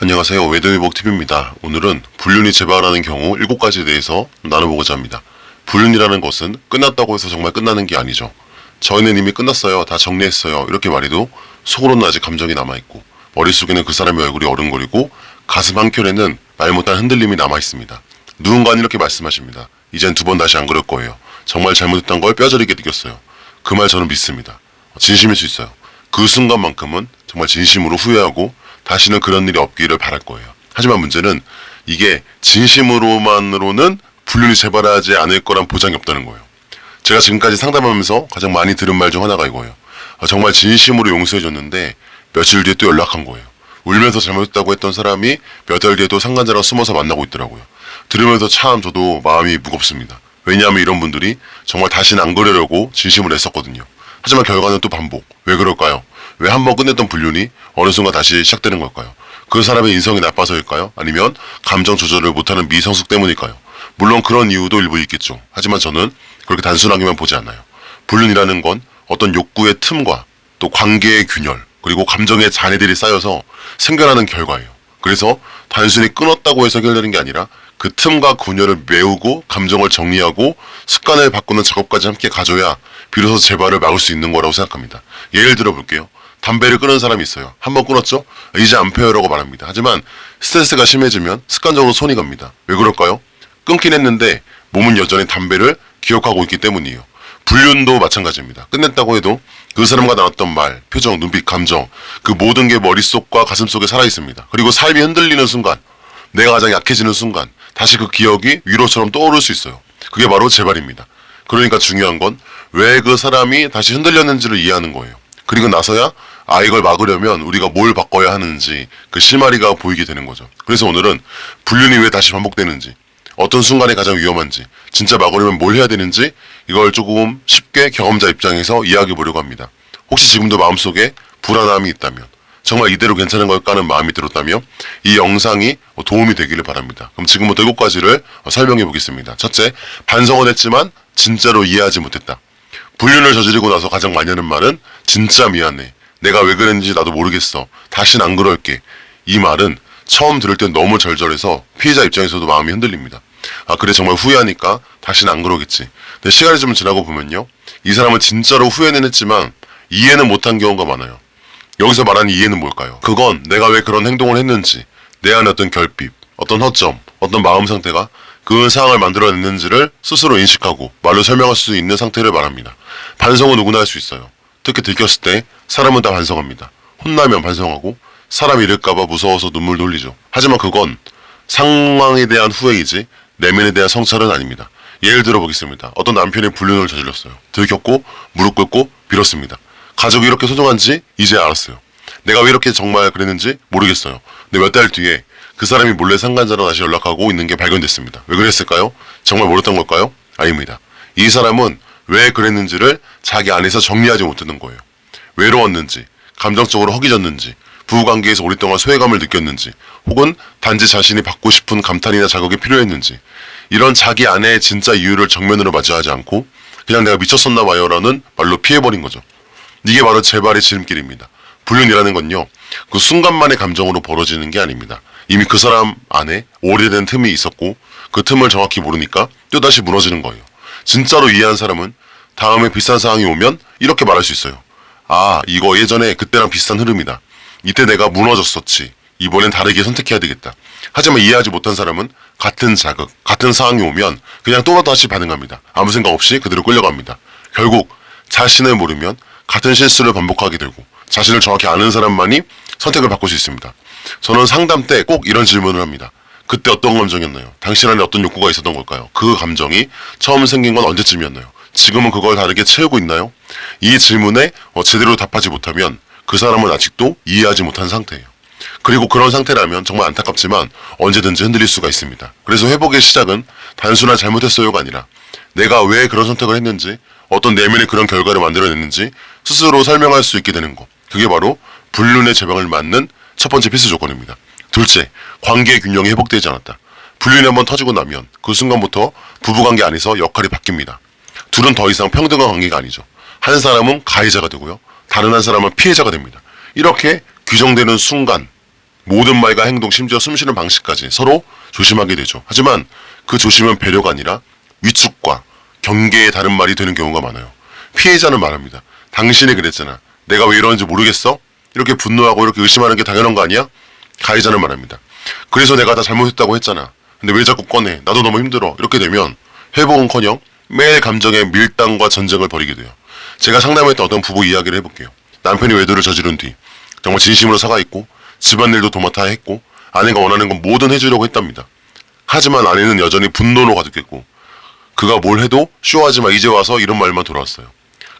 안녕하세요. 외도회복TV입니다. 오늘은 불륜이 재발하는 경우 7가지에 대해서 나눠보고자 합니다. 불륜이라는 것은 끝났다고 해서 정말 끝나는 게 아니죠. 저희는 이미 끝났어요. 다 정리했어요. 이렇게 말해도 속으로는 아직 감정이 남아있고 머릿속에는 그 사람의 얼굴이 어른거리고 가슴 한켠에는 말 못한 흔들림이 남아있습니다. 누군가는 이렇게 말씀하십니다. 이젠 두 번 다시 안 그럴 거예요. 정말 잘못했던 걸 뼈저리게 느꼈어요. 그 말 저는 믿습니다. 진심일 수 있어요. 그 순간만큼은 정말 진심으로 후회하고 다시는 그런 일이 없기를 바랄 거예요. 하지만 문제는 이게 진심으로만으로는 불륜이 재발하지 않을 거란 보장이 없다는 거예요. 제가 지금까지 상담하면서 가장 많이 들은 말 중 하나가 이거예요. 정말 진심으로 용서해줬는데 며칠 뒤에 또 연락한 거예요. 울면서 잘못했다고 했던 사람이 몇 달 뒤에도 상간자랑 숨어서 만나고 있더라고요. 들으면서 참 저도 마음이 무겁습니다. 왜냐하면 이런 분들이 정말 다시는 안 그러려고 진심으로 했었거든요. 하지만 결과는 또 반복. 왜 그럴까요? 왜 한번 끝냈던 불륜이 어느 순간 다시 시작되는 걸까요? 그 사람의 인성이 나빠서일까요? 아니면 감정 조절을 못하는 미성숙 때문일까요? 물론 그런 이유도 일부 있겠죠. 하지만 저는 그렇게 단순하게만 보지 않아요. 불륜이라는 건 어떤 욕구의 틈과 또 관계의 균열 그리고 감정의 잔해들이 쌓여서 생겨나는 결과예요. 그래서 단순히 끊었다고 해서 해결되는 게 아니라 그 틈과 균열을 메우고 감정을 정리하고 습관을 바꾸는 작업까지 함께 가져야 비로소 재발을 막을 수 있는 거라고 생각합니다. 예를 들어 볼게요. 담배를 끊은 사람이 있어요. 한번 끊었죠? 이제 안 펴요라고 말합니다. 하지만 스트레스가 심해지면 습관적으로 손이 갑니다. 왜 그럴까요? 끊긴 했는데 몸은 여전히 담배를 기억하고 있기 때문이에요. 불륜도 마찬가지입니다. 끝냈다고 해도 그 사람과 나눴던 말, 표정, 눈빛, 감정 그 모든 게 머릿속과 가슴속에 살아있습니다. 그리고 삶이 흔들리는 순간 내가 가장 약해지는 순간 다시 그 기억이 위로처럼 떠오를 수 있어요. 그게 바로 재발입니다. 그러니까 중요한 건 왜 그 사람이 다시 흔들렸는지를 이해하는 거예요. 그리고 나서야 이걸 막으려면 우리가 뭘 바꿔야 하는지 그 실마리가 보이게 되는 거죠. 그래서 오늘은 불륜이 왜 다시 반복되는지 어떤 순간이 가장 위험한지 진짜 막으려면 뭘 해야 되는지 이걸 조금 쉽게 경험자 입장에서 이야기해 보려고 합니다. 혹시 지금도 마음속에 불안함이 있다면 정말 이대로 괜찮은 걸까 하는 마음이 들었다면 이 영상이 도움이 되기를 바랍니다. 그럼 지금부터 7가지를 설명해 보겠습니다. 첫째, 반성은 했지만 진짜로 이해하지 못했다. 불륜을 저지르고 나서 가장 많이 하는 말은 진짜 미안해. 내가 왜 그랬는지 나도 모르겠어. 다시는 안 그럴게. 이 말은 처음 들을 땐 너무 절절해서 피해자 입장에서도 마음이 흔들립니다. 그래 정말 후회하니까 다시는 안 그러겠지. 근데 시간이 좀 지나고 보면요. 이 사람은 진짜로 후회는 했지만 이해는 못한 경우가 많아요. 여기서 말하는 이해는 뭘까요? 그건 내가 왜 그런 행동을 했는지, 내 안에 어떤 결핍, 어떤 허점, 어떤 마음 상태가 그 상황을 만들어냈는지를 스스로 인식하고 말로 설명할 수 있는 상태를 말합니다. 반성은 누구나 할 수 있어요. 특히 들켰을 때 사람은 다 반성합니다. 혼나면 반성하고 사람 잃을까봐 무서워서 눈물 돌리죠. 하지만 그건 상황에 대한 후회이지 내면에 대한 성찰은 아닙니다. 예를 들어 보겠습니다. 어떤 남편이 불륜을 저질렀어요. 들켰고 무릎 꿇고 빌었습니다. 가족이 이렇게 소중한지 이제 알았어요. 내가 왜 이렇게 정말 그랬는지 모르겠어요. 근데 몇 달 뒤에 그 사람이 몰래 상간자랑 다시 연락하고 있는 게 발견됐습니다. 왜 그랬을까요? 정말 몰랐던 걸까요? 아닙니다. 이 사람은 왜 그랬는지를 자기 안에서 정리하지 못하는 거예요. 외로웠는지, 감정적으로 허기졌는지, 부부관계에서 오랫동안 소외감을 느꼈는지, 혹은 단지 자신이 받고 싶은 감탄이나 자극이 필요했는지, 이런 자기 안의 진짜 이유를 정면으로 맞이하지 않고 그냥 내가 미쳤었나 봐요 라는 말로 피해버린 거죠. 이게 바로 재발의 지름길입니다. 불륜이라는 건요, 그 순간만의 감정으로 벌어지는 게 아닙니다. 이미 그 사람 안에 오래된 틈이 있었고 그 틈을 정확히 모르니까 또다시 무너지는 거예요. 진짜로 이해한 사람은 다음에 비슷한 상황이 오면 이렇게 말할 수 있어요. 이거 예전에 그때랑 비슷한 흐름이다. 이때 내가 무너졌었지. 이번엔 다르게 선택해야 되겠다. 하지만 이해하지 못한 사람은 같은 자극, 같은 상황이 오면 그냥 또다시 반응합니다. 아무 생각 없이 그대로 끌려갑니다. 결국 자신을 모르면 같은 실수를 반복하게 되고 자신을 정확히 아는 사람만이 선택을 바꿀 수 있습니다. 저는 상담 때 꼭 이런 질문을 합니다. 그때 어떤 감정이었나요? 당신 안에 어떤 욕구가 있었던 걸까요? 그 감정이 처음 생긴 건 언제쯤이었나요? 지금은 그걸 다르게 채우고 있나요? 이 질문에 제대로 답하지 못하면 그 사람은 아직도 이해하지 못한 상태예요. 그리고 그런 상태라면 정말 안타깝지만 언제든지 흔들릴 수가 있습니다. 그래서 회복의 시작은 단순한 잘못했어요가 아니라 내가 왜 그런 선택을 했는지 어떤 내면의 그런 결과를 만들어냈는지 스스로 설명할 수 있게 되는 것. 그게 바로 불륜의 재방을 막는 첫 번째 필수 조건입니다. 둘째, 관계의 균형이 회복되지 않았다. 불륜이 한번 터지고 나면 그 순간부터 부부관계 안에서 역할이 바뀝니다. 둘은 더 이상 평등한 관계가 아니죠. 한 사람은 가해자가 되고요. 다른 한 사람은 피해자가 됩니다. 이렇게 규정되는 순간 모든 말과 행동, 심지어 숨쉬는 방식까지 서로 조심하게 되죠. 하지만 그 조심은 배려가 아니라 위축과 경계의 다른 말이 되는 경우가 많아요. 피해자는 말합니다. 당신이 그랬잖아. 내가 왜 이러는지 모르겠어? 이렇게 분노하고 이렇게 의심하는 게 당연한 거 아니야? 가해자는 말합니다. 그래서 내가 다 잘못했다고 했잖아. 근데 왜 자꾸 꺼내? 나도 너무 힘들어. 이렇게 되면 회복은커녕 매일 감정의 밀당과 전쟁을 벌이게 돼요. 제가 상담했던 어떤 부부 이야기를 해볼게요. 남편이 외도를 저지른 뒤 정말 진심으로 사과했고 집안일도 도맡아 했고 아내가 원하는 건 뭐든 해주려고 했답니다. 하지만 아내는 여전히 분노로 가득했고 그가 뭘 해도 쇼하지마 이제 와서 이런 말만 돌아왔어요.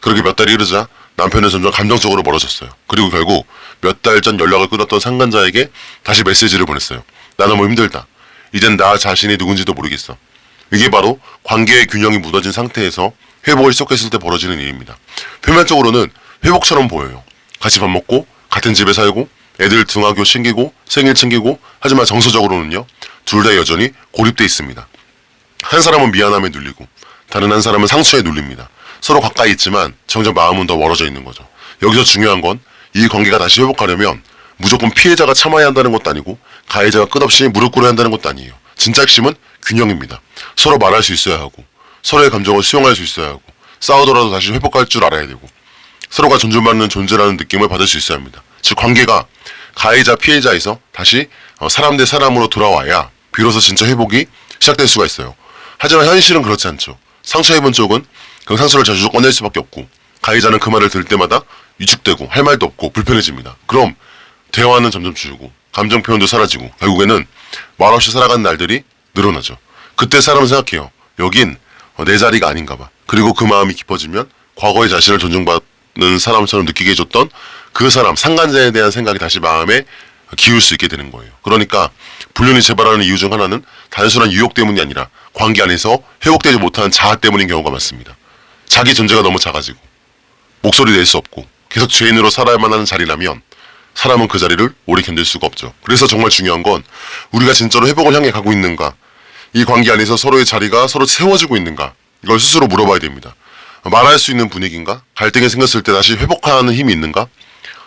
그렇게 몇 달이 흐르자 남편은 점점 감정적으로 멀어졌어요. 그리고 결국 몇 달 전 연락을 끊었던 상간자에게 다시 메시지를 보냈어요. 나 너무 힘들다. 이젠 나 자신이 누군지도 모르겠어. 이게 바로 관계의 균형이 무너진 상태에서 회복을 시작했을 때 벌어지는 일입니다. 표면적으로는 회복처럼 보여요. 같이 밥 먹고 같은 집에 살고 애들 등하교 챙기고 생일 챙기고 하지만 정서적으로는요. 둘 다 여전히 고립돼 있습니다. 한 사람은 미안함에 눌리고 다른 한 사람은 상처에 눌립니다. 서로 가까이 있지만 정작 마음은 더 멀어져 있는 거죠. 여기서 중요한 건 이 관계가 다시 회복하려면 무조건 피해자가 참아야 한다는 것도 아니고 가해자가 끝없이 무릎 꿇어야 한다는 것도 아니에요. 진짜 핵심은 균형입니다. 서로 말할 수 있어야 하고 서로의 감정을 수용할 수 있어야 하고 싸우더라도 다시 회복할 줄 알아야 되고 서로가 존중받는 존재라는 느낌을 받을 수 있어야 합니다. 즉 관계가 가해자 피해자에서 다시 사람 대 사람으로 돌아와야 비로소 진짜 회복이 시작될 수가 있어요. 하지만 현실은 그렇지 않죠. 상처 입은 쪽은 그 상처를 자주 꺼낼 수밖에 없고 가해자는 그 말을 들을 때마다 위축되고 할 말도 없고 불편해집니다. 그럼 대화는 점점 줄고 감정 표현도 사라지고 결국에는 말없이 살아가는 날들이 늘어나죠. 그때 사람은 생각해요. 여긴 내 자리가 아닌가 봐. 그리고 그 마음이 깊어지면 과거의 자신을 존중받는 사람처럼 느끼게 해줬던 그 사람, 상간자에 대한 생각이 다시 마음에 기울 수 있게 되는 거예요. 그러니까 불륜이 재발하는 이유 중 하나는 단순한 유혹 때문이 아니라 관계 안에서 회복되지 못하는 자아 때문인 경우가 많습니다. 자기 존재가 너무 작아지고 목소리 낼 수 없고 계속 죄인으로 살아야만 하는 자리라면 사람은 그 자리를 오래 견딜 수가 없죠. 그래서 정말 중요한 건 우리가 진짜로 회복을 향해 가고 있는가, 이 관계 안에서 서로의 자리가 서로 채워지고 있는가, 이걸 스스로 물어봐야 됩니다. 말할 수 있는 분위기인가? 갈등이 생겼을 때 다시 회복하는 힘이 있는가?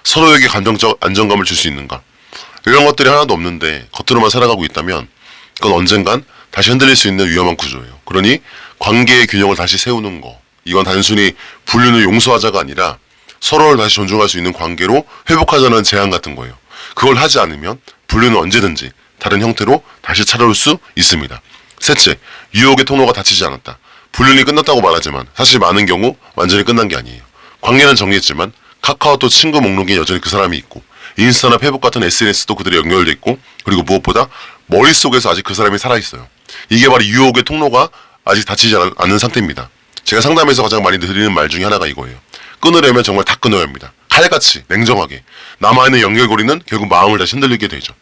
서로에게 감정적 안정감을 줄 수 있는가? 이런 것들이 하나도 없는데 겉으로만 살아가고 있다면 그건 언젠간 다시 흔들릴 수 있는 위험한 구조예요. 그러니 관계의 균형을 다시 세우는 거, 이건 단순히 불륜을 용서하자가 아니라 서로를 다시 존중할 수 있는 관계로 회복하자는 제안 같은 거예요. 그걸 하지 않으면 불륜은 언제든지 다른 형태로 다시 찾아올 수 있습니다. 셋째, 유혹의 통로가 닫히지 않았다. 불륜이 끝났다고 말하지만 사실 많은 경우 완전히 끝난 게 아니에요. 관계는 정리했지만 카카오톡 친구 목록에 여전히 그 사람이 있고 인스타나 페이북 같은 SNS도 그들이 연결돼 있고 그리고 무엇보다 머릿속에서 아직 그 사람이 살아있어요. 이게 바로 유혹의 통로가 아직 닫히지 않은 상태입니다. 제가 상담에서 가장 많이 드리는 말 중에 하나가 이거예요. 끊으려면 정말 다 끊어야 합니다. 칼같이 냉정하게 남아있는 연결고리는 결국 마음을 다시 흔들리게 되죠.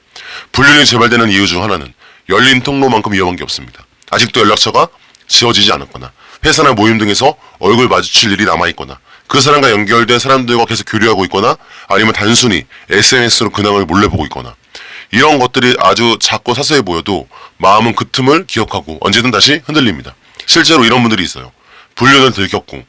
불륜이 재발되는 이유 중 하나는 열린 통로만큼 위험한 게 없습니다. 아직도 연락처가 지워지지 않았거나 회사나 모임 등에서 얼굴 마주칠 일이 남아있거나 그 사람과 연결된 사람들과 계속 교류하고 있거나 아니면 단순히 SNS로 근황을 몰래 보고 있거나 이런 것들이 아주 작고 사소해 보여도 마음은 그 틈을 기억하고 언제든 다시 흔들립니다. 실제로 이런 분들이 있어요. 불륜을 들켰고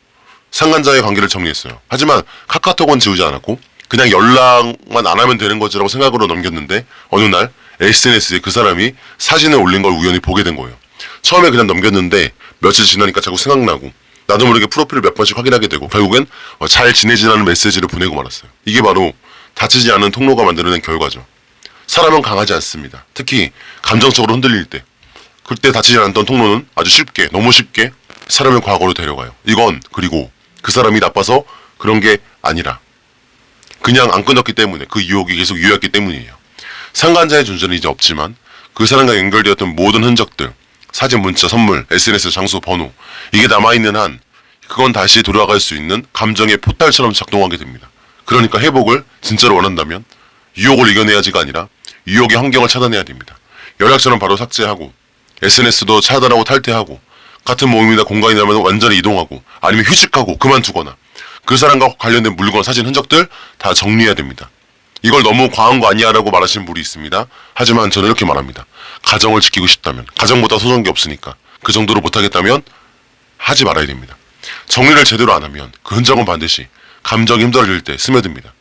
상간자의 관계를 정리했어요. 하지만 카카오톡은 지우지 않았고 그냥 연락만 안 하면 되는 거지라고 생각으로 넘겼는데 어느 날 SNS에 그 사람이 사진을 올린 걸 우연히 보게 된 거예요. 처음에 그냥 넘겼는데 며칠 지나니까 자꾸 생각나고 나도 모르게 프로필을 몇 번씩 확인하게 되고 결국엔 잘 지내지라는 메시지를 보내고 말았어요. 이게 바로 닫히지 않은 통로가 만들어낸 결과죠. 사람은 강하지 않습니다. 특히 감정적으로 흔들릴 때 그때 닫히지 않았던 통로는 아주 쉽게 너무 쉽게 사람을 과거로 데려가요. 이건 그리고 그 사람이 나빠서 그런 게 아니라 그냥 안 끊었기 때문에 그 유혹이 계속 유효했기 때문이에요. 상간자의 존재는 이제 없지만 그 사람과 연결되었던 모든 흔적들 사진, 문자, 선물, SNS, 장소, 번호 이게 남아있는 한 그건 다시 돌아갈 수 있는 감정의 포탈처럼 작동하게 됩니다. 그러니까 회복을 진짜로 원한다면 유혹을 이겨내야지가 아니라 유혹의 환경을 차단해야 됩니다. 연락처는 바로 삭제하고 SNS도 차단하고 탈퇴하고 같은 모임이나 공간이 나면 완전히 이동하고 아니면 휴직하고 그만두거나 그 사람과 관련된 물건, 사진, 흔적들 다 정리해야 됩니다. 이걸 너무 과한 거 아니야 라고 말하시는 분이 있습니다. 하지만 저는 이렇게 말합니다. 가정을 지키고 싶다면 가정보다 소중한 게 없으니까 그 정도로 못하겠다면 하지 말아야 됩니다. 정리를 제대로 안 하면 그 흔적은 반드시 감정이 힘들어질 때 스며듭니다.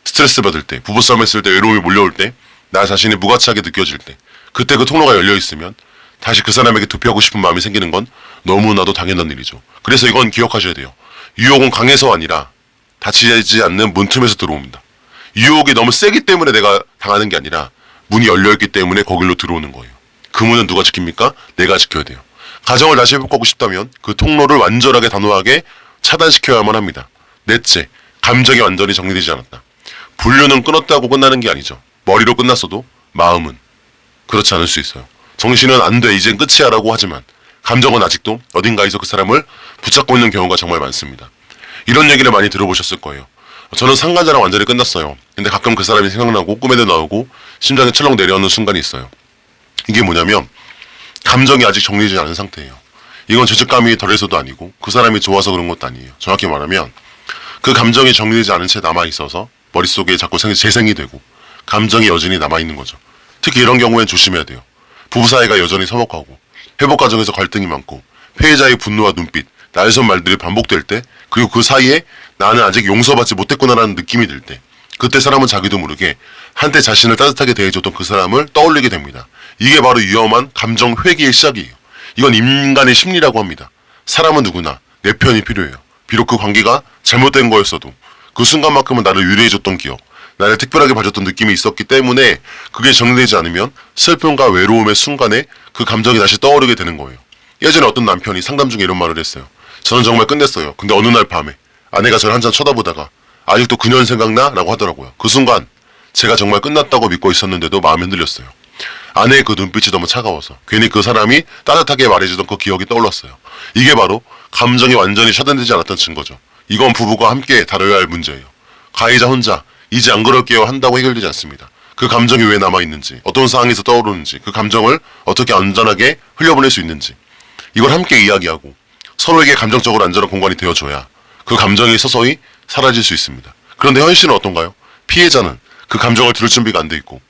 스트레스 받을 때, 부부싸움 했을 때, 외로움이 몰려올 때 나 자신이 무가치하게 느껴질 때, 그때 그 통로가 열려 있으면 다시 그 사람에게 도피하고 싶은 마음이 생기는 건 너무나도 당연한 일이죠. 그래서 이건 기억하셔야 돼요. 유혹은 강해서 아니라 닫히지 않는 문 틈에서 들어옵니다. 유혹이 너무 세기 때문에 내가 당하는 게 아니라 문이 열려있기 때문에 거길로 들어오는 거예요. 그 문은 누가 지킵니까? 내가 지켜야 돼요. 가정을 다시 회복하고 싶다면 그 통로를 완전하게 단호하게 차단시켜야만 합니다. 넷째, 감정이 완전히 정리되지 않았다. 분류는 끊었다고 끝나는 게 아니죠. 머리로 끝났어도 마음은 그렇지 않을 수 있어요. 정신은 안 돼, 이젠 끝이야 라고 하지만 감정은 아직도 어딘가에서 그 사람을 붙잡고 있는 경우가 정말 많습니다. 이런 얘기를 많이 들어보셨을 거예요. 저는 상간자랑 완전히 끝났어요. 근데 가끔 그 사람이 생각나고 꿈에도 나오고 심장이 철렁 내려오는 순간이 있어요. 이게 뭐냐면 감정이 아직 정리되지 않은 상태예요. 이건 죄책감이 덜해서도 아니고 그 사람이 좋아서 그런 것도 아니에요. 정확히 말하면 그 감정이 정리되지 않은 채 남아있어서 머릿속에 자꾸 재생이 되고 감정이 여전히 남아있는 거죠. 특히 이런 경우엔 조심해야 돼요. 부부 사이가 여전히 서먹하고 회복 과정에서 갈등이 많고 피해자의 분노와 눈빛, 날선 말들이 반복될 때, 그리고 그 사이에 나는 아직 용서받지 못했구나라는 느낌이 들 때, 그때 사람은 자기도 모르게 한때 자신을 따뜻하게 대해줬던 그 사람을 떠올리게 됩니다. 이게 바로 위험한 감정 회귀의 시작이에요. 이건 인간의 심리라고 합니다. 사람은 누구나 내 편이 필요해요. 비록 그 관계가 잘못된 거였어도 그 순간만큼은 나를 유래해줬던 기억, 나를 특별하게 봐줬던 느낌이 있었기 때문에 그게 정리되지 않으면 슬픔과 외로움의 순간에 그 감정이 다시 떠오르게 되는 거예요. 예전에 어떤 남편이 상담 중에 이런 말을 했어요. 저는 정말 끝냈어요. 근데 어느 날 밤에 아내가 저를 한참 쳐다보다가 아직도 그년 생각나? 라고 하더라고요. 그 순간 제가 정말 끝났다고 믿고 있었는데도 마음이 흔들렸어요. 아내의 그 눈빛이 너무 차가워서 괜히 그 사람이 따뜻하게 말해주던 그 기억이 떠올랐어요. 이게 바로 감정이 완전히 차단되지 않았던 증거죠. 이건 부부가 함께 다뤄야 할 문제예요. 가해자 혼자 이제 안 그럴게요 한다고 해결되지 않습니다. 그 감정이 왜 남아있는지, 어떤 상황에서 떠오르는지, 그 감정을 어떻게 안전하게 흘려보낼 수 있는지, 이걸 함께 이야기하고 서로에게 감정적으로 안전한 공간이 되어줘야 그 감정이 서서히 사라질 수 있습니다. 그런데 현실은 어떤가요? 피해자는 그 감정을 들을 준비가 안 돼 있고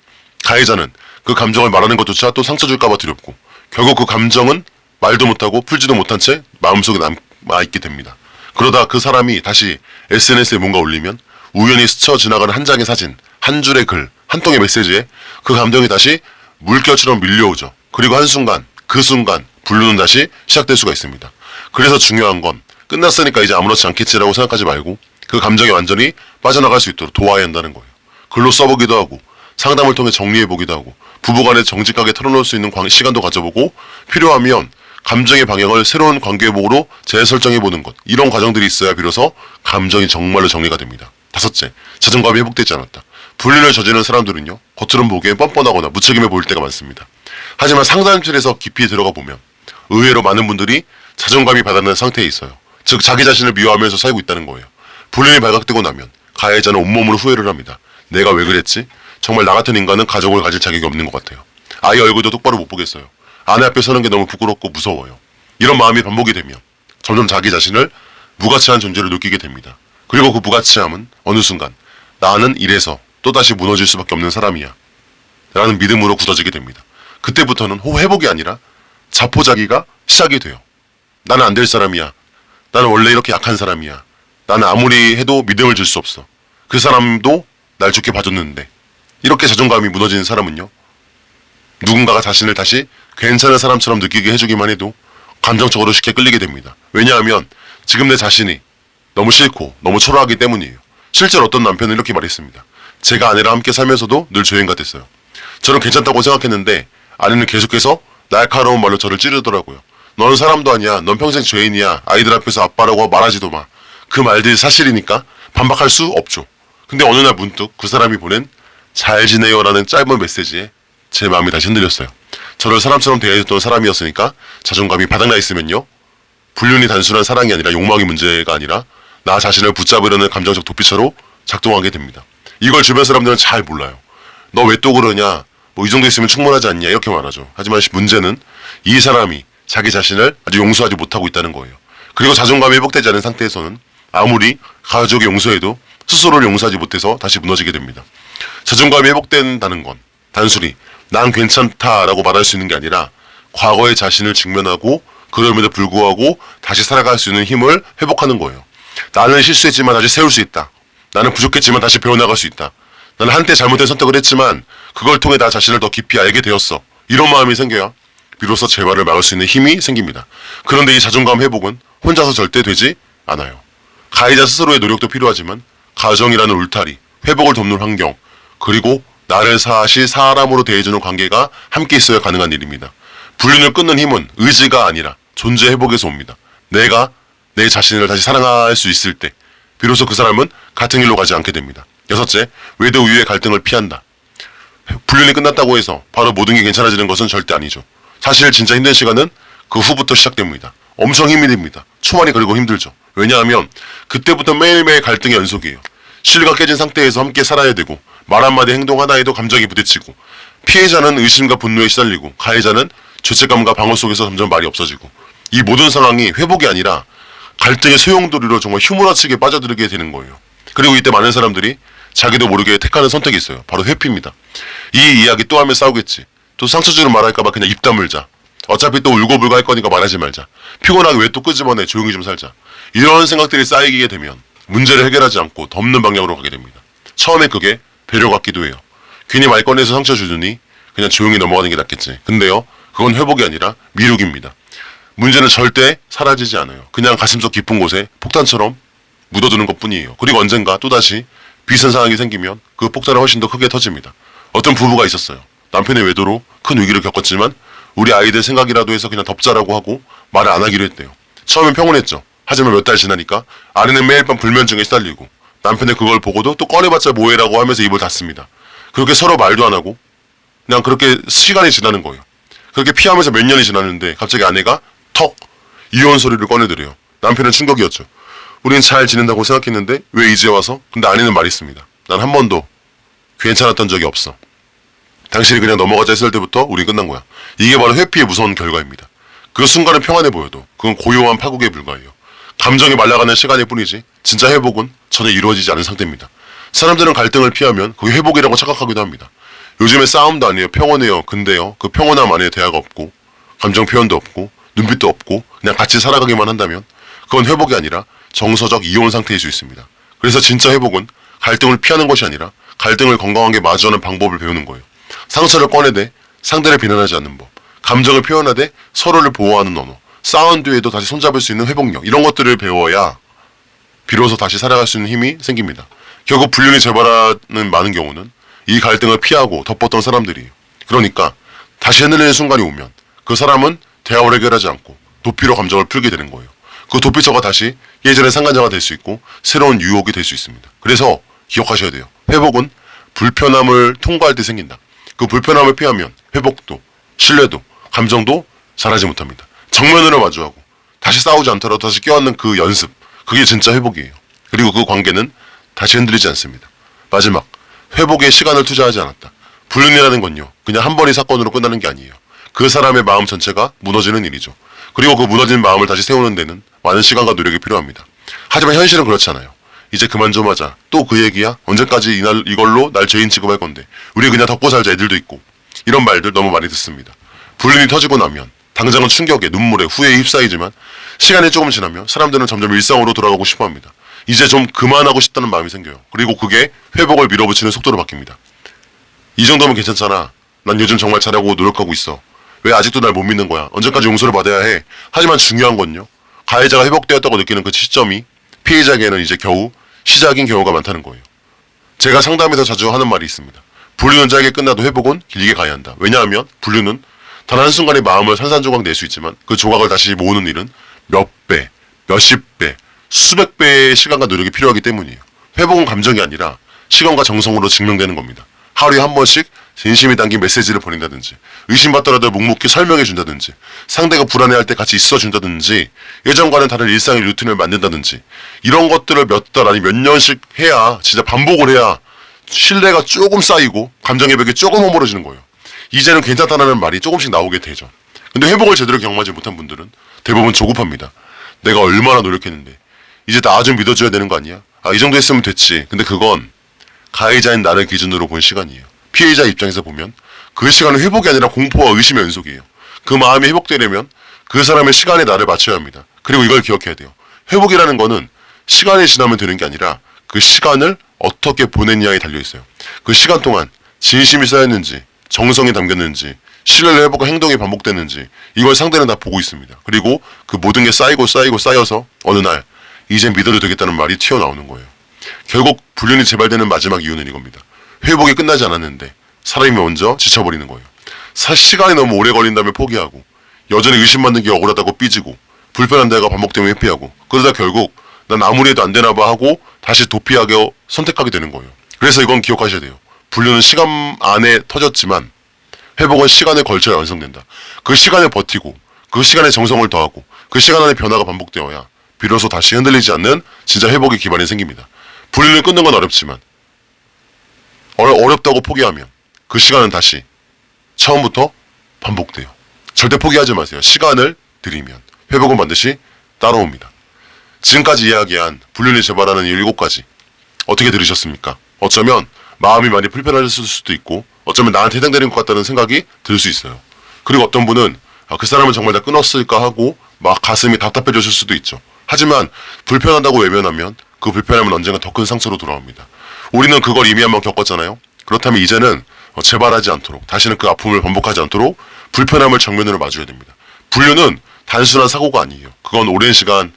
가해자는 그 감정을 말하는 것조차 또 상처 줄까봐 두렵고 결국 그 감정은 말도 못하고 풀지도 못한 채 마음속에 남아있게 됩니다. 그러다 그 사람이 다시 SNS에 뭔가 올리면 우연히 스쳐 지나가는 한 장의 사진, 한 줄의 글, 한 통의 메시지에 그 감정이 다시 물결처럼 밀려오죠. 그리고 한순간, 그 순간 분류는 다시 시작될 수가 있습니다. 그래서 중요한 건 끝났으니까 이제 아무렇지 않겠지라고 생각하지 말고 그 감정이 완전히 빠져나갈 수 있도록 도와야 한다는 거예요. 글로 써보기도 하고 상담을 통해 정리해보기도 하고 부부간에 정직하게 털어놓을 수 있는 시간도 가져보고 필요하면 감정의 방향을 새로운 관계회복으로 재설정해보는 것, 이런 과정들이 있어야 비로소 감정이 정말로 정리가 됩니다. 다섯째, 자존감이 회복되지 않았다. 불륜을 저지르는 사람들은요, 겉으로는 보기엔 뻔뻔하거나 무책임해 보일 때가 많습니다. 하지만 상담실에서 깊이 들어가 보면 의외로 많은 분들이 자존감이 바닥난 상태에 있어요. 즉 자기 자신을 미워하면서 살고 있다는 거예요. 불륜이 발각되고 나면 가해자는 온몸으로 후회를 합니다. 내가 왜 그랬지? 정말 나 같은 인간은 가족을 가질 자격이 없는 것 같아요. 아이 얼굴도 똑바로 못 보겠어요. 아내 앞에 서는 게 너무 부끄럽고 무서워요. 이런 마음이 반복이 되면 점점 자기 자신을 무가치한 존재를 느끼게 됩니다. 그리고 그 무가치함은 어느 순간 나는 이래서 또다시 무너질 수밖에 없는 사람이야 라는 믿음으로 굳어지게 됩니다. 그때부터는 회복이 아니라 자포자기가 시작이 돼요. 나는 안 될 사람이야. 나는 원래 이렇게 약한 사람이야. 나는 아무리 해도 믿음을 줄 수 없어. 그 사람도 날 좋게 봐줬는데. 이렇게 자존감이 무너지는 사람은요, 누군가가 자신을 다시 괜찮은 사람처럼 느끼게 해주기만 해도 감정적으로 쉽게 끌리게 됩니다. 왜냐하면 지금 내 자신이 너무 싫고 너무 초라하기 때문이에요. 실제로 어떤 남편은 이렇게 말했습니다. 제가 아내랑 함께 살면서도 늘 죄인 같았어요. 저는 괜찮다고 생각했는데 아내는 계속해서 날카로운 말로 저를 찌르더라고요. 너는 사람도 아니야. 넌 평생 죄인이야. 아이들 앞에서 아빠라고 말하지도 마. 그 말들이 사실이니까 반박할 수 없죠. 근데 어느 날 문득 그 사람이 보낸 잘 지내요 라는 짧은 메시지에 제 마음이 다시 흔들렸어요. 저를 사람처럼 대해줬던 사람이었으니까 자존감이 바닥나 있으면요, 불륜이 단순한 사랑이 아니라 욕망의 문제가 아니라 나 자신을 붙잡으려는 감정적 도피처로 작동하게 됩니다. 이걸 주변 사람들은 잘 몰라요. 너 왜 또 그러냐, 뭐 이 정도 있으면 충분하지 않냐 이렇게 말하죠. 하지만 문제는 이 사람이 자기 자신을 아직 용서하지 못하고 있다는 거예요. 그리고 자존감이 회복되지 않은 상태에서는 아무리 가족이 용서해도 스스로를 용서하지 못해서 다시 무너지게 됩니다. 자존감이 회복된다는 건 단순히 난 괜찮다라고 말할 수 있는 게 아니라 과거의 자신을 직면하고 그럼에도 불구하고 다시 살아갈 수 있는 힘을 회복하는 거예요. 나는 실수했지만 다시 세울 수 있다. 나는 부족했지만 다시 배워나갈 수 있다. 나는 한때 잘못된 선택을 했지만 그걸 통해 나 자신을 더 깊이 알게 되었어. 이런 마음이 생겨야 비로소 재발을 막을 수 있는 힘이 생깁니다. 그런데 이 자존감 회복은 혼자서 절대 되지 않아요. 가해자 스스로의 노력도 필요하지만 가정이라는 울타리, 회복을 돕는 환경, 그리고 나를 사시 사람으로 대해주는 관계가 함께 있어야 가능한 일입니다. 불륜을 끊는 힘은 의지가 아니라 존재 회복에서 옵니다. 내가 내 자신을 다시 사랑할 수 있을 때 비로소 그 사람은 같은 길로 가지 않게 됩니다. 여섯째, 외도 이후의 갈등을 피한다. 불륜이 끝났다고 해서 바로 모든 게 괜찮아지는 것은 절대 아니죠. 사실 진짜 힘든 시간은 그 후부터 시작됩니다. 엄청 힘이 듭니다. 초반이 그리고 힘들죠. 왜냐하면 그때부터 매일매일 갈등의 연속이에요. 신뢰가 깨진 상태에서 함께 살아야 되고 말 한마디 행동 하나에도 감정이 부딪히고 피해자는 의심과 분노에 시달리고 가해자는 죄책감과 방어 속에서 점점 말이 없어지고 이 모든 상황이 회복이 아니라 갈등의 소용돌이로 정말 휘몰아치게 빠져들게 되는 거예요. 그리고 이때 많은 사람들이 자기도 모르게 택하는 선택이 있어요. 바로 회피입니다. 이 이야기 또 하면 싸우겠지. 또 상처 주는 말할까봐 그냥 입 다물자. 어차피 또 울고불고 할 거니까 말하지 말자. 피곤하게 왜 또 끄집어내. 조용히 좀 살자. 이런 생각들이 쌓이게 되면 문제를 해결하지 않고 덮는 방향으로 가게 됩니다. 처음에 그게 배려 같기도 해요. 괜히 말 꺼내서 상처 주더니 그냥 조용히 넘어가는 게 낫겠지. 근데요, 그건 회복이 아니라 미룩입니다. 문제는 절대 사라지지 않아요. 그냥 가슴속 깊은 곳에 폭탄처럼 묻어두는 것뿐이에요. 그리고 언젠가 또다시 비슷한 상황이 생기면 그 폭탄은 훨씬 더 크게 터집니다. 어떤 부부가 있었어요. 남편의 외도로 큰 위기를 겪었지만 우리 아이들 생각이라도 해서 그냥 덮자라고 하고 말을 안 하기로 했대요. 처음엔 평온했죠. 하지만 몇 달 지나니까 아내는 매일 밤 불면증에 시달리고 남편은 그걸 보고도 또 꺼내봤자 뭐해라고 하면서 입을 닫습니다. 그렇게 서로 말도 안 하고 그냥 그렇게 시간이 지나는 거예요. 그렇게 피하면서 몇 년이 지났는데 갑자기 아내가 턱 이혼 소리를 꺼내드려요. 남편은 충격이었죠. 우린 잘 지낸다고 생각했는데 왜 이제 와서? 근데 아내는 말했습니다. 난 한 번도 괜찮았던 적이 없어. 당신이 그냥 넘어가자 했을 때부터 우린 끝난 거야. 이게 바로 회피의 무서운 결과입니다. 그 순간은 평안해 보여도 그건 고요한 파국에 불과해요. 감정이 말라가는 시간일 뿐이지 진짜 회복은 전혀 이루어지지 않은 상태입니다. 사람들은 갈등을 피하면 그게 회복이라고 착각하기도 합니다. 요즘에 싸움도 아니에요. 평온해요. 근데요, 그 평온함 안에 대화가 없고 감정 표현도 없고 눈빛도 없고 그냥 같이 살아가기만 한다면 그건 회복이 아니라 정서적 이혼 상태일 수 있습니다. 그래서 진짜 회복은 갈등을 피하는 것이 아니라 갈등을 건강하게 마주하는 방법을 배우는 거예요. 상처를 꺼내되 상대를 비난하지 않는 법, 감정을 표현하되 서로를 보호하는 언어, 싸운 뒤에도 다시 손잡을 수 있는 회복력, 이런 것들을 배워야 비로소 다시 살아갈 수 있는 힘이 생깁니다. 결국 불륜이 재발하는 많은 경우는 이 갈등을 피하고 덮었던 사람들이에요. 그러니까 다시 흔들리는 순간이 오면 그 사람은 대화를 해결하지 않고 도피로 감정을 풀게 되는 거예요. 그 도피처가 다시 예전의 상간자가 될 수 있고 새로운 유혹이 될 수 있습니다. 그래서 기억하셔야 돼요. 회복은 불편함을 통과할 때 생긴다. 그 불편함을 피하면 회복도, 신뢰도, 감정도 잘하지 못합니다. 정면으로 마주하고 다시 싸우지 않더라도 다시 껴안는 그 연습, 그게 진짜 회복이에요. 그리고 그 관계는 다시 흔들리지 않습니다. 마지막, 회복에 시간을 투자하지 않았다. 불륜이라는 건요, 그냥 한 번의 사건으로 끝나는 게 아니에요. 그 사람의 마음 전체가 무너지는 일이죠. 그리고 그 무너진 마음을 다시 세우는 데는 많은 시간과 노력이 필요합니다. 하지만 현실은 그렇지 않아요. 이제 그만 좀 하자. 또 그 얘기야? 언제까지 이걸로 날 죄인 취급할 건데. 우리 그냥 덮고 살자. 애들도 있고. 이런 말들 너무 많이 듣습니다. 불륜이 터지고 나면 당장은 충격에, 눈물에, 후회에 휩싸이지만 시간이 조금 지나면 사람들은 점점 일상으로 돌아가고 싶어합니다. 이제 좀 그만하고 싶다는 마음이 생겨요. 그리고 그게 회복을 밀어붙이는 속도로 바뀝니다. 이 정도면 괜찮잖아. 난 요즘 정말 잘하고 노력하고 있어. 왜 아직도 날 못 믿는 거야? 언제까지 용서를 받아야 해? 하지만 중요한 건요, 가해자가 회복되었다고 느끼는 그 시점이 피해자에게는 이제 겨우 시작인 경우가 많다는 거예요. 제가 상담에서 자주 하는 말이 있습니다. 불륜은 짧게 끝나도 회복은 길게 가야 한다. 왜냐하면 불륜은 단 한순간에 마음을 산산조각 낼 수 있지만 그 조각을 다시 모으는 일은 몇 배, 몇십 배, 수백 배의 시간과 노력이 필요하기 때문이에요. 회복은 감정이 아니라 시간과 정성으로 증명되는 겁니다. 하루에 한 번씩 진심이 담긴 메시지를 보낸다든지, 의심받더라도 묵묵히 설명해준다든지, 상대가 불안해할 때 같이 있어준다든지, 예전과는 다른 일상의 루틴을 만든다든지, 이런 것들을 몇 달 아니 몇 년씩 해야, 진짜 반복을 해야 신뢰가 조금 쌓이고 감정의 벽이 조금 허물어지는 거예요. 이제는 괜찮다는 말이 조금씩 나오게 되죠. 근데 회복을 제대로 경험하지 못한 분들은 대부분 조급합니다. 내가 얼마나 노력했는데 이제 나 좀 믿어줘야 되는 거 아니야? 아, 이 정도 했으면 됐지. 근데 그건 가해자인 나를 기준으로 본 시간이에요. 피해자 입장에서 보면 그 시간은 회복이 아니라 공포와 의심의 연속이에요. 그 마음이 회복되려면 그 사람의 시간에 나를 맞춰야 합니다. 그리고 이걸 기억해야 돼요. 회복이라는 거는 시간이 지나면 되는 게 아니라 그 시간을 어떻게 보냈냐에 달려있어요. 그 시간 동안 진심이 쌓였는지, 정성이 담겼는지, 신뢰를 회복한 행동이 반복됐는지 이걸 상대는 다 보고 있습니다. 그리고 그 모든 게 쌓이고 쌓여서 어느 날 이젠 믿어도 되겠다는 말이 튀어나오는 거예요. 결국 불륜이 재발되는 마지막 이유는 이겁니다. 회복이 끝나지 않았는데 사람이 먼저 지쳐버리는 거예요. 시간이 너무 오래 걸린다면 포기하고, 여전히 의심받는 게 억울하다고 삐지고, 불편한 데가 반복되면 회피하고, 그러다 결국 난 아무리 해도 안 되나 봐 하고 다시 도피하게 선택하게 되는 거예요. 그래서 이건 기억하셔야 돼요. 불륜은 시간 안에 터졌지만 회복은 시간에 걸쳐 완성된다. 그 시간에 버티고, 그 시간에 정성을 더하고, 그 시간 안에 변화가 반복되어야 비로소 다시 흔들리지 않는 진짜 회복의 기반이 생깁니다. 불륜을 끊는 건 어렵지만 어렵다고 포기하면 그 시간은 다시 처음부터 반복돼요. 절대 포기하지 마세요. 시간을 들이면 회복은 반드시 따라옵니다. 지금까지 이야기한 불륜이 재발하는 이 7가지 어떻게 들으셨습니까? 어쩌면 마음이 많이 불편하셨을 수도 있고, 어쩌면 나한테 해당되는 것 같다는 생각이 들 수 있어요. 그리고 어떤 분은 그 사람은 정말 다 끊었을까 하고 막 가슴이 답답해졌을 수도 있죠. 하지만 불편하다고 외면하면 그 불편함은 언젠가 더 큰 상처로 돌아옵니다. 우리는 그걸 이미 한번 겪었잖아요. 그렇다면 이제는 재발하지 않도록, 다시는 그 아픔을 반복하지 않도록 불편함을 정면으로 마주해야 됩니다. 불륜은 단순한 사고가 아니에요. 그건 오랜 시간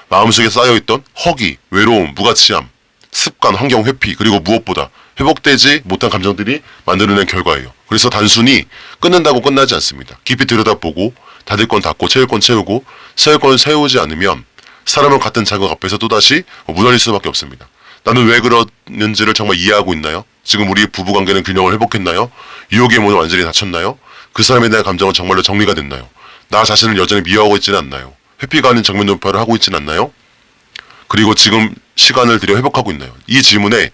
마음속에 쌓여있던 허기, 외로움, 무가치함, 습관, 환경 회피, 그리고 무엇보다 회복되지 못한 감정들이 만들어낸 결과예요. 그래서 단순히 끊는다고 끝나지 않습니다. 깊이 들여다보고 닫을 건 닫고 채울 건 채우고 세울 건 세우지 않으면 사람은 같은 자극 앞에서 또다시 무너질 수밖에 없습니다. 나는 왜 그러는지를 정말 이해하고 있나요? 지금 우리 부부관계는 균형을 회복했나요? 유혹의 문은 완전히 닫혔나요? 그 사람에 대한 감정은 정말로 정리가 됐나요? 나 자신을 여전히 미워하고 있지는 않나요? 회피가 아닌 정면 돌파를 하고 있지는 않나요? 그리고 지금 시간을 들여 회복하고 있나요? 이 질문에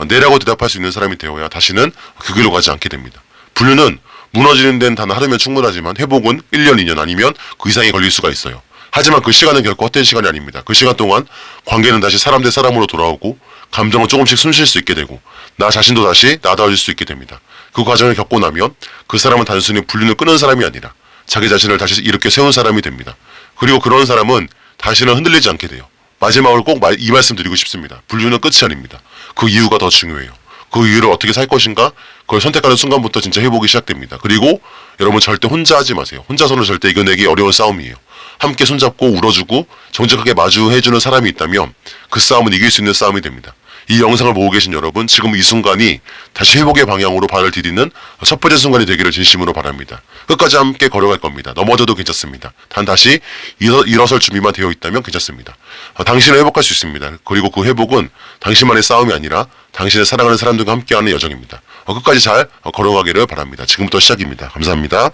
네라고 대답할 수 있는 사람이 되어야 다시는 그 길로 가지 않게 됩니다. 불륜은 무너지는 데는 단 하루면 충분하지만 회복은 1년, 2년 아니면 그 이상이 걸릴 수가 있어요. 하지만 그 시간은 결코 헛된 시간이 아닙니다. 그 시간 동안 관계는 다시 사람 대 사람으로 돌아오고, 감정은 조금씩 숨 쉴 수 있게 되고, 나 자신도 다시 나다워질 수 있게 됩니다. 그 과정을 겪고 나면 그 사람은 단순히 불륜을 끊은 사람이 아니라 자기 자신을 다시 이렇게 세운 사람이 됩니다. 그리고 그런 사람은 다시는 흔들리지 않게 돼요. 마지막으로 꼭 이 말씀 드리고 싶습니다. 불륜은 끝이 아닙니다. 그 이유가 더 중요해요. 그 이유를 어떻게 살 것인가, 그걸 선택하는 순간부터 진짜 회복이 시작됩니다. 그리고 여러분 절대 혼자 하지 마세요. 혼자서는 절대 이겨내기 어려운 싸움이에요. 함께 손잡고 울어주고 정직하게 마주해주는 사람이 있다면 그 싸움은 이길 수 있는 싸움이 됩니다. 이 영상을 보고 계신 여러분, 지금 이 순간이 다시 회복의 방향으로 발을 디디는 첫 번째 순간이 되기를 진심으로 바랍니다. 끝까지 함께 걸어갈 겁니다. 넘어져도 괜찮습니다. 단 다시 일어설 준비만 되어 있다면 괜찮습니다. 당신을 회복할 수 있습니다. 그리고 그 회복은 당신만의 싸움이 아니라 당신의 사랑하는 사람들과 함께하는 여정입니다. 끝까지 잘 걸어가기를 바랍니다. 지금부터 시작입니다. 감사합니다.